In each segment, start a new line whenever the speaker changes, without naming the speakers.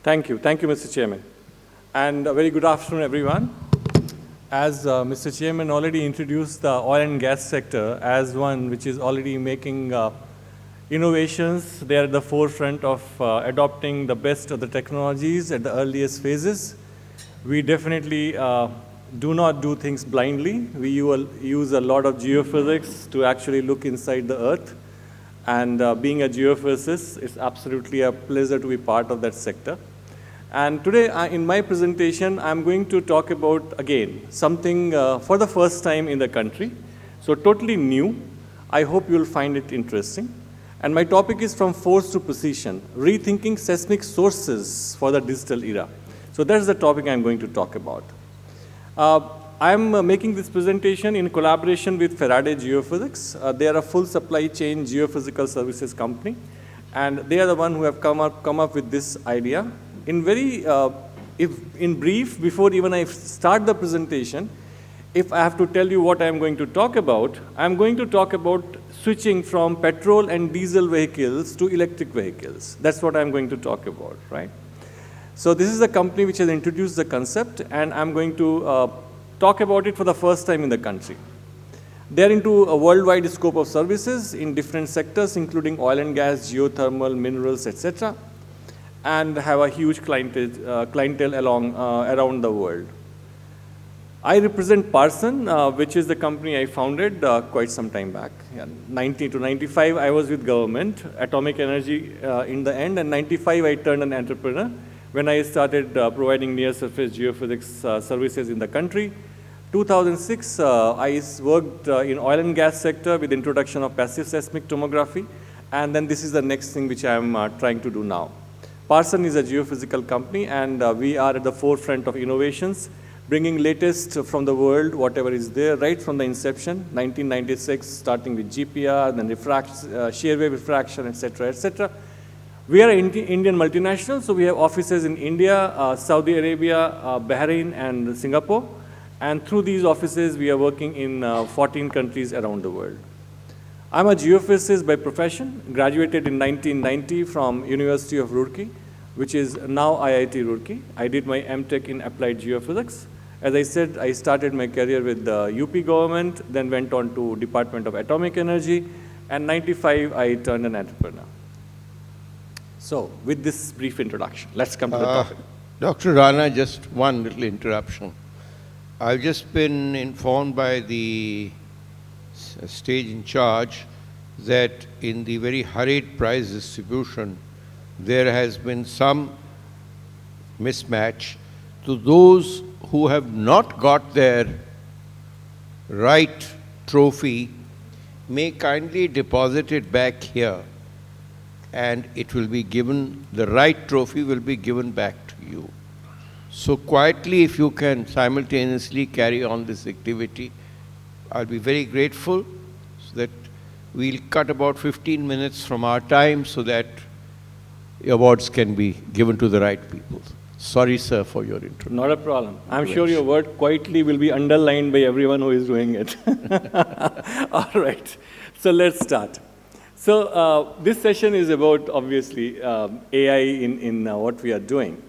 Thank you, Mr. Chairman. And a very good afternoon, everyone. As Mr. Chairman already introduced the oil and gas sector as one which is already making innovations. They are at the forefront of adopting the best of the technologies at the earliest phases. We definitely do not do things blindly. We use a lot of geophysics to actually look inside the earth. And being a geophysicist, it's absolutely a pleasure to be part of that sector. And today, in my presentation, I'm going to talk about, again, something for the first time in the country. So totally new. I hope you'll find it interesting. And my topic is from force to precision, rethinking seismic sources for the digital era. So that's the topic I'm going to talk about. I'm making this presentation in collaboration with Faraday Geophysics. They are a full supply chain geophysical services company. And they are the one who have come up with this idea. In brief, before even I start the presentation, if I have to tell you what I'm going to talk about, I'm going to talk about switching from petrol and diesel vehicles to electric vehicles. That's what I'm going to talk about, right? So this is a company which has introduced the concept, and I'm going to talk about it for the first time in the country. They're into a worldwide scope of services in different sectors, including oil and gas, geothermal, minerals, etc., and have a huge clientele around the world. I represent Parsons, which is the company I founded quite some time back. 90 to 95, I was with government, atomic energy in the end, and 95, I turned an entrepreneur when I started providing near-surface geophysics services in the country. 2006, I worked in oil and gas sector with introduction of passive seismic tomography, and then this is the next thing which I'm trying to do now. Parsons is a geophysical company, and we are at the forefront of innovations, bringing latest from the world, whatever is there, right from the inception, 1996, starting with GPR, then shear wave refraction, etc., etc. We are an Indian multinational, so we have offices in India, Saudi Arabia, Bahrain, and Singapore. And through these offices, we are working in 14 countries around the world. I'm a geophysicist by profession, graduated in 1990 from University of Roorkee, which is now IIT Roorkee. I did my MTech in applied geophysics. As I said, I started my career with the UP government, then went on to Department of Atomic Energy, and 95, I turned an entrepreneur. So, with this brief introduction, let's come to the topic.
Dr. Rana, just one little interruption. I've just been informed by the stage in charge that in the very hurried price distribution, there has been some mismatch. To those who have not got their right trophy, may kindly deposit it back here, and it will be given, the right trophy will be given back to you. So quietly, if you can simultaneously carry on this activity, I'll be very grateful, so that we'll cut about 15 minutes from our time so that awards can be given to the right people. Sorry, sir, for your intro.
Not a problem. I'm sure your word quietly will be underlined by everyone who is doing it. All right. So let's start. So this session is about, obviously, AI in what we are doing.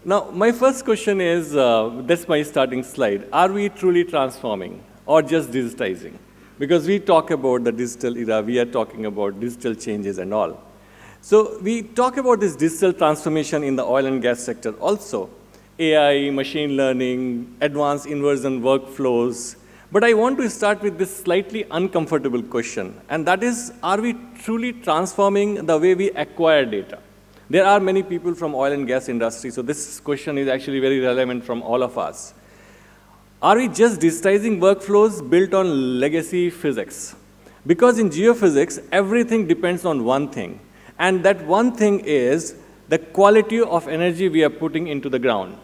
Now, my first question is, that's my starting slide. Are we truly transforming or just digitizing? Because we talk about the digital era, we are talking about digital changes and all. So we talk about this digital transformation in the oil and gas sector also. AI, machine learning, advanced inversion workflows. But I want to start with this slightly uncomfortable question, and that is, are we truly transforming the way we acquire data? There are many people from oil and gas industry, so this question is actually very relevant from all of us. Are we just digitizing workflows built on legacy physics? Because in geophysics, everything depends on one thing, and that one thing is the quality of energy we are putting into the ground.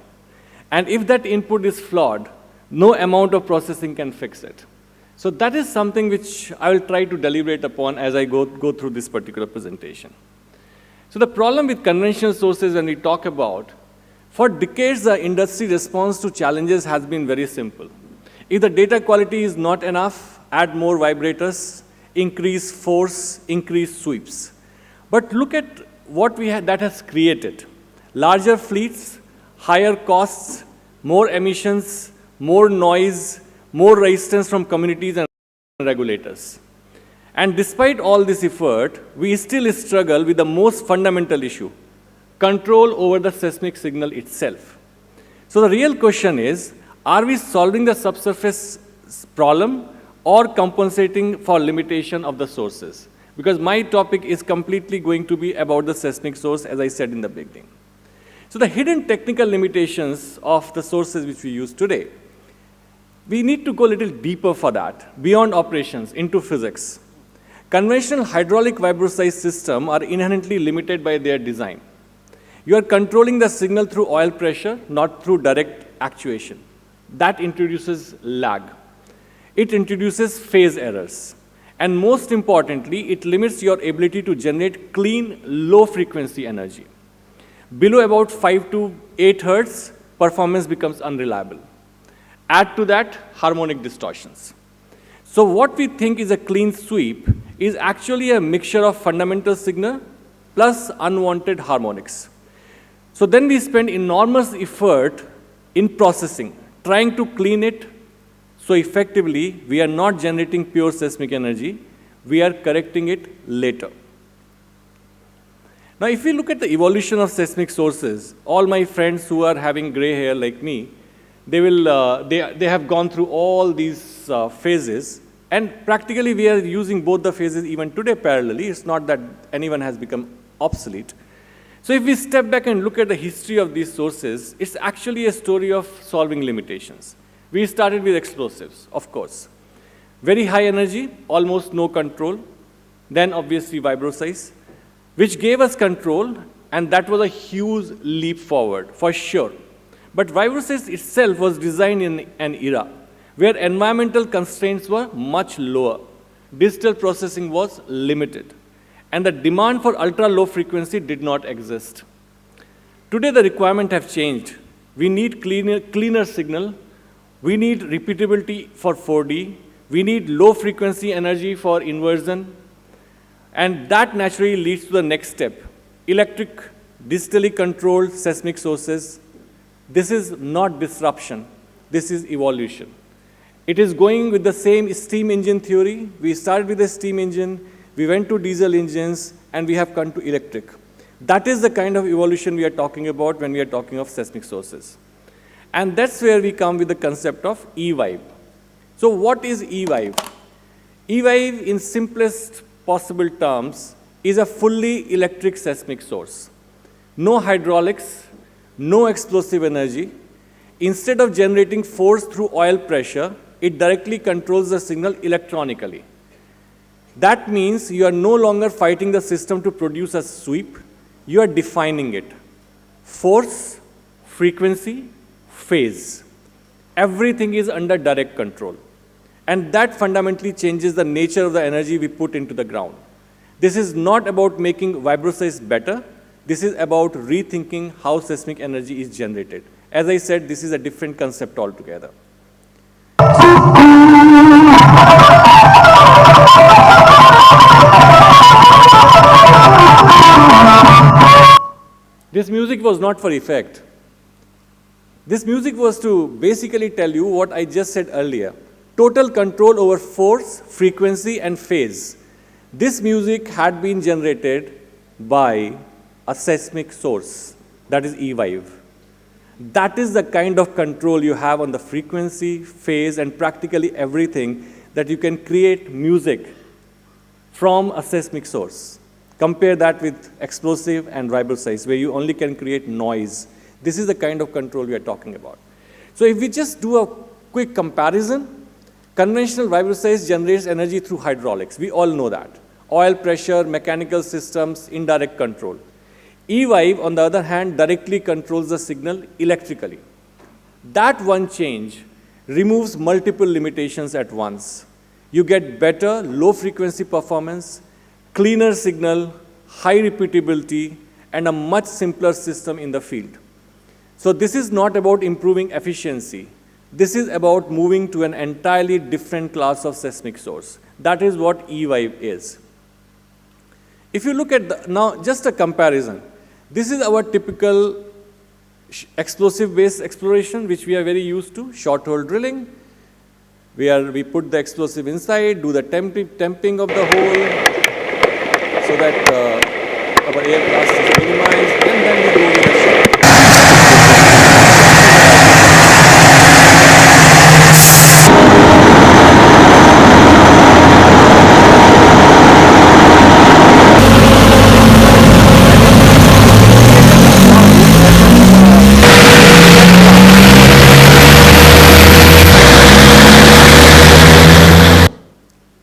And if that input is flawed, no amount of processing can fix it. So that is something which I will try to deliberate upon as I go through this particular presentation. So the problem with conventional sources when we talk about, for decades the industry response to challenges has been very simple. If the data quality is not enough, add more vibrators, increase force, increase sweeps. But look at what that has created. Larger fleets, higher costs, more emissions, more noise, more resistance from communities and regulators. And despite all this effort, we still struggle with the most fundamental issue, control over the seismic signal itself. So the real question is, are we solving the subsurface problem or compensating for limitation of the sources? Because my topic is completely going to be about the seismic source, as I said in the beginning. So the hidden technical limitations of the sources which we use today, we need to go a little deeper for that, beyond operations, into physics. Conventional hydraulic vibroseis systems are inherently limited by their design. You are controlling the signal through oil pressure, not through direct actuation. That introduces lag. It introduces phase errors. And most importantly, it limits your ability to generate clean, low-frequency energy. Below about 5 to 8 hertz, performance becomes unreliable. Add to that harmonic distortions. So what we think is a clean sweep is actually a mixture of fundamental signal plus unwanted harmonics. So then we spend enormous effort in processing, trying to clean it. So effectively, we are not generating pure seismic energy, we are correcting it later. Now, if we look at the evolution of seismic sources, all my friends who are having gray hair like me, they have gone through all these phases, and practically we are using both the phases even today parallelly. It's not that anyone has become obsolete. So if we step back and look at the history of these sources, it's actually a story of solving limitations. We started with explosives, of course. Very high energy, almost no control. Then obviously vibroseis, which gave us control, and that was a huge leap forward, for sure. But vibroseis itself was designed in an era where environmental constraints were much lower. Digital processing was limited, and the demand for ultra-low frequency did not exist. Today, the requirements have changed. We need cleaner signal. We need repeatability for 4D. We need low-frequency energy for inversion. And that naturally leads to the next step, electric, digitally controlled seismic sources. This is not disruption. This is evolution. It is going with the same steam engine theory. We started with a steam engine, we went to diesel engines, and we have come to electric. That is the kind of evolution we are talking about when we are talking of seismic sources. And that's where we come with the concept of E-Vibe. So what is E-Vibe? E-Vibe, in simplest possible terms, is a fully electric seismic source. No hydraulics, no explosive energy. Instead of generating force through oil pressure, it directly controls the signal electronically. That means you are no longer fighting the system to produce a sweep, you are defining it. Force, frequency, phase. Everything is under direct control. And that fundamentally changes the nature of the energy we put into the ground. This is not about making vibroseis better, this is about rethinking how seismic energy is generated. As I said, this is a different concept altogether. This music was not for effect. This music was to basically tell you what I just said earlier. Total control over force, frequency, and phase. This music had been generated by a seismic source, that is E-Vibe. That is the kind of control you have on the frequency, phase, and practically everything that you can create music from a seismic source. Compare that with explosive and vibroseis, where you only can create noise. This is the kind of control we are talking about. So if we just do a quick comparison, conventional vibroseis generates energy through hydraulics. We all know that. Oil pressure, mechanical systems, indirect control. E-Vibe, on the other hand, directly controls the signal electrically. That one change removes multiple limitations at once. You get better low-frequency performance, cleaner signal, high repeatability, and a much simpler system in the field. So this is not about improving efficiency. This is about moving to an entirely different class of seismic source. That is what E-Vibe is. If you look at now, just a comparison. This is our typical explosive-based exploration, which we are very used to, short-hole drilling, where we put the explosive inside, do the temping of the hole so that our air blast is minimized, and then we go with the shot.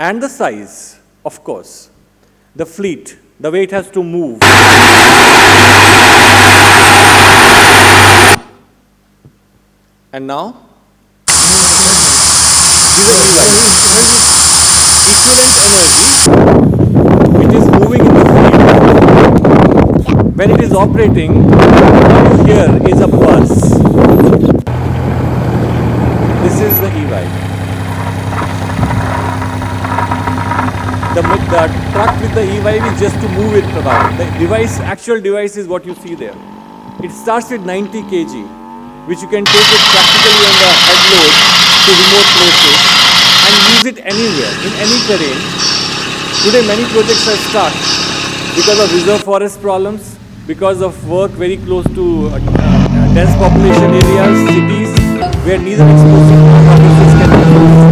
And the size, of course, the fleet, the way it has to move. And now, equivalent energy, it is moving in the fleet. When it is operating, what you hear is a buzz. This is the e-vibe. The truck with the e-vibe is just to move it around. The device, actual device is what you see there. It starts with 90 kg, which you can take it practically on the head load to remote places and use it anywhere, in any terrain. Today many projects are stuck because of reserve forest problems, because of work very close to dense population areas, cities, where neither explosive nor processes can be used.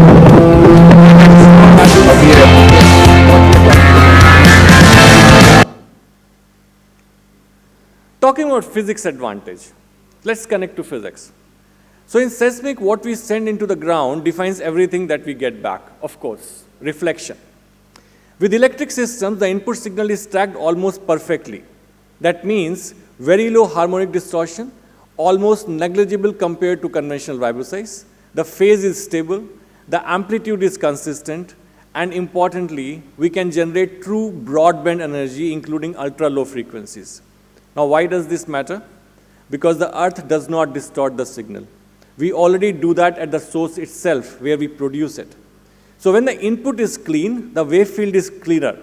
Talking about physics advantage, let's connect to physics. So in seismic, what we send into the ground defines everything that we get back, of course, reflection. With electric systems, the input signal is tracked almost perfectly. That means very low harmonic distortion, almost negligible compared to conventional vibroseis. The phase is stable, the amplitude is consistent, and importantly, we can generate true broadband energy, including ultra-low frequencies. Now, why does this matter? Because the earth does not distort the signal. We already do that at the source itself, where we produce it. So when the input is clean, the wave field is clearer,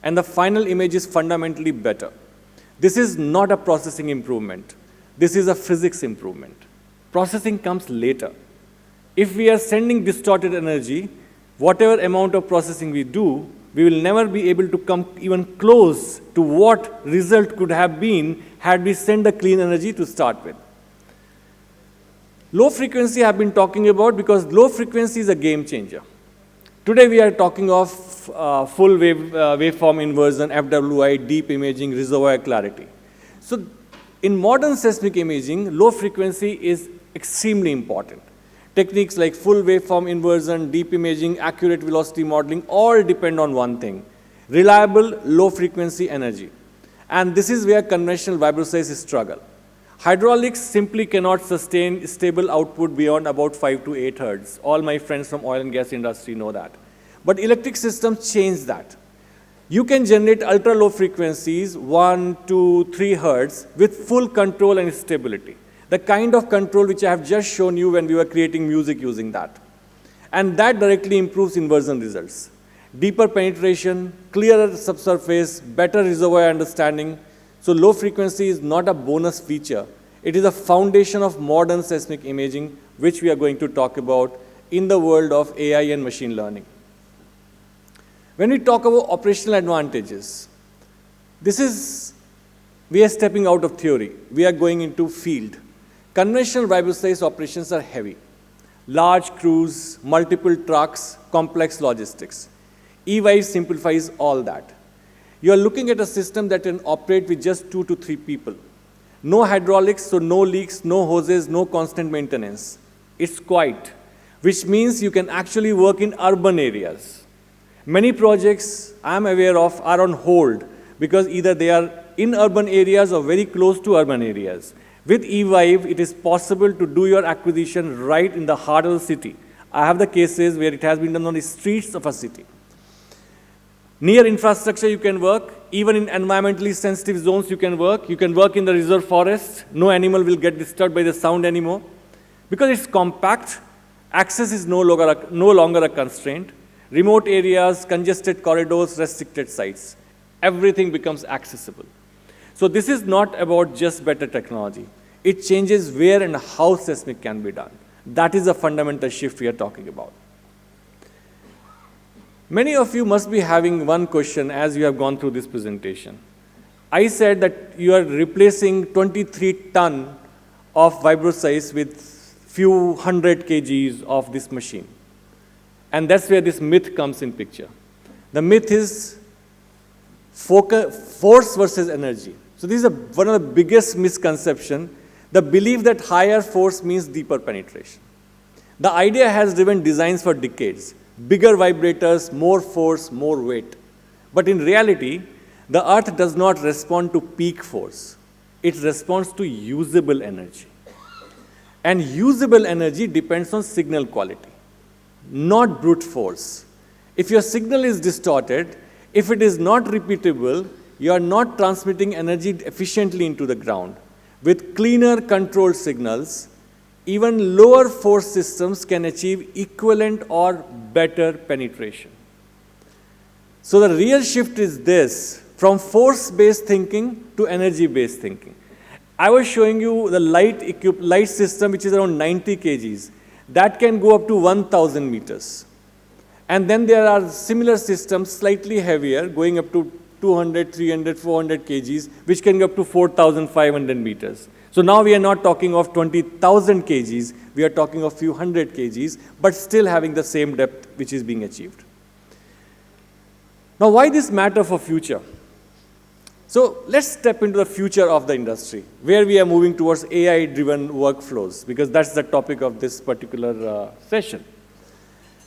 and the final image is fundamentally better. This is not a processing improvement. This is a physics improvement. Processing comes later. If we are sending distorted energy, whatever amount of processing we do, we will never be able to come even close to what result could have been had we sent the clean energy to start with. Low frequency I have been talking about because low frequency is a game changer. Today we are talking of full waveform inversion, FWI, deep imaging, reservoir clarity. So in modern seismic imaging, low frequency is extremely important. Techniques like full waveform inversion, deep imaging, accurate velocity modeling, all depend on one thing: reliable low-frequency energy. And this is where conventional vibroseis struggle. Hydraulics simply cannot sustain stable output beyond about 5 to 8 hertz. All my friends from oil and gas industry know that. But electric systems change that. You can generate ultra-low frequencies, 1, 2, 3 hertz, with full control and stability. The kind of control which I have just shown you when we were creating music using that. And that directly improves inversion results. Deeper penetration, clearer subsurface, better reservoir understanding. So low frequency is not a bonus feature. It is a foundation of modern seismic imaging, which we are going to talk about in the world of AI and machine learning. When we talk about operational advantages, we are stepping out of theory. We are going into field. Conventional vibroseis operations are heavy. Large crews, multiple trucks, complex logistics. E-Vibe simplifies all that. You are looking at a system that can operate with just 2 to 3 people. No hydraulics, so no leaks, no hoses, no constant maintenance. It's quiet, which means you can actually work in urban areas. Many projects I'm aware of are on hold because either they are in urban areas or very close to urban areas. With E-Vibe, it is possible to do your acquisition right in the heart of the city. I have the cases where it has been done on the streets of a city. Near infrastructure you can work, even in environmentally sensitive zones you can work. You can work in the reserve forest. No animal will get disturbed by the sound anymore. Because it's compact, access is no longer a constraint. Remote areas, congested corridors, restricted sites. Everything becomes accessible. So this is not about just better technology. It changes where and how seismic can be done. That is a fundamental shift we are talking about. Many of you must be having one question as you have gone through this presentation. I said that you are replacing 23 ton of vibrosize with few hundred kgs of this machine. And that's where this myth comes in picture. The myth is force versus energy. So this is one of the biggest misconceptions, the belief that higher force means deeper penetration. The idea has driven designs for decades. Bigger vibrators, more force, more weight. But in reality, the Earth does not respond to peak force. It responds to usable energy. And usable energy depends on signal quality, not brute force. If your signal is distorted, if it is not repeatable, you are not transmitting energy efficiently into the ground. With cleaner controlled signals, even lower force systems can achieve equivalent or better penetration. So the real shift is this, from force-based thinking to energy-based thinking. I was showing you the light system, which is around 90 kgs. That can go up to 1,000 meters. And then there are similar systems, slightly heavier, going up to 200, 300, 400 kgs, which can go up to 4,500 meters. So now we are not talking of 20,000 kgs, we are talking of few hundred kgs, but still having the same depth which is being achieved. Now why this matter for future? So let's step into the future of the industry, where we are moving towards AI-driven workflows, because that's the topic of this particular session.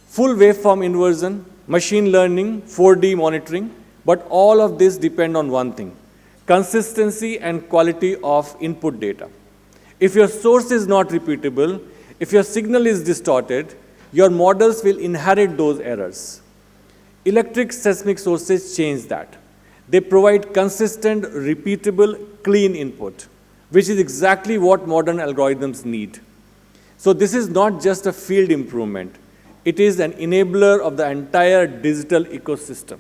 Full waveform inversion, machine learning, 4D monitoring, but all of this depend on one thing, consistency and quality of input data. If your source is not repeatable, if your signal is distorted, your models will inherit those errors. Electric seismic sources change that. They provide consistent, repeatable, clean input, which is exactly what modern algorithms need. So this is not just a field improvement. It is an enabler of the entire digital ecosystem.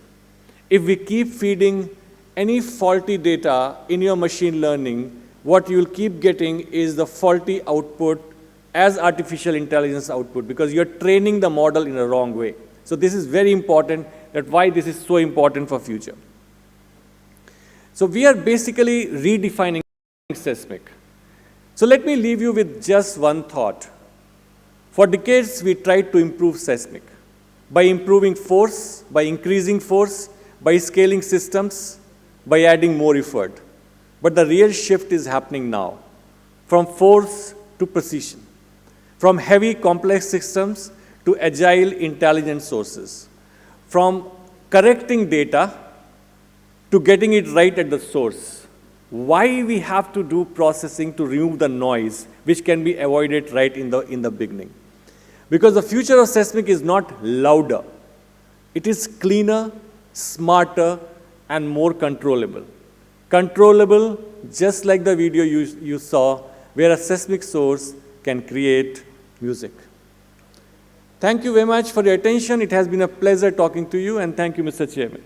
If we keep feeding any faulty data in your machine learning, what you'll keep getting is the faulty output as artificial intelligence output, because you're training the model in a wrong way. So this is very important, that's why this is so important for future. So we are basically redefining seismic. So let me leave you with just one thought. For decades, we tried to improve seismic by improving force, by increasing force, by scaling systems, by adding more effort. But the real shift is happening now, from force to precision, from heavy complex systems to agile intelligent sources, from correcting data to getting it right at the source. Why we have to do processing to remove the noise, which can be avoided right in the beginning. Because the future of seismic is not louder. It is cleaner, smarter, and more controllable. Controllable, just like the video you saw, where a seismic source can create music. Thank you very much for your attention. It has been a pleasure talking to you, and thank you, Mr. Chairman.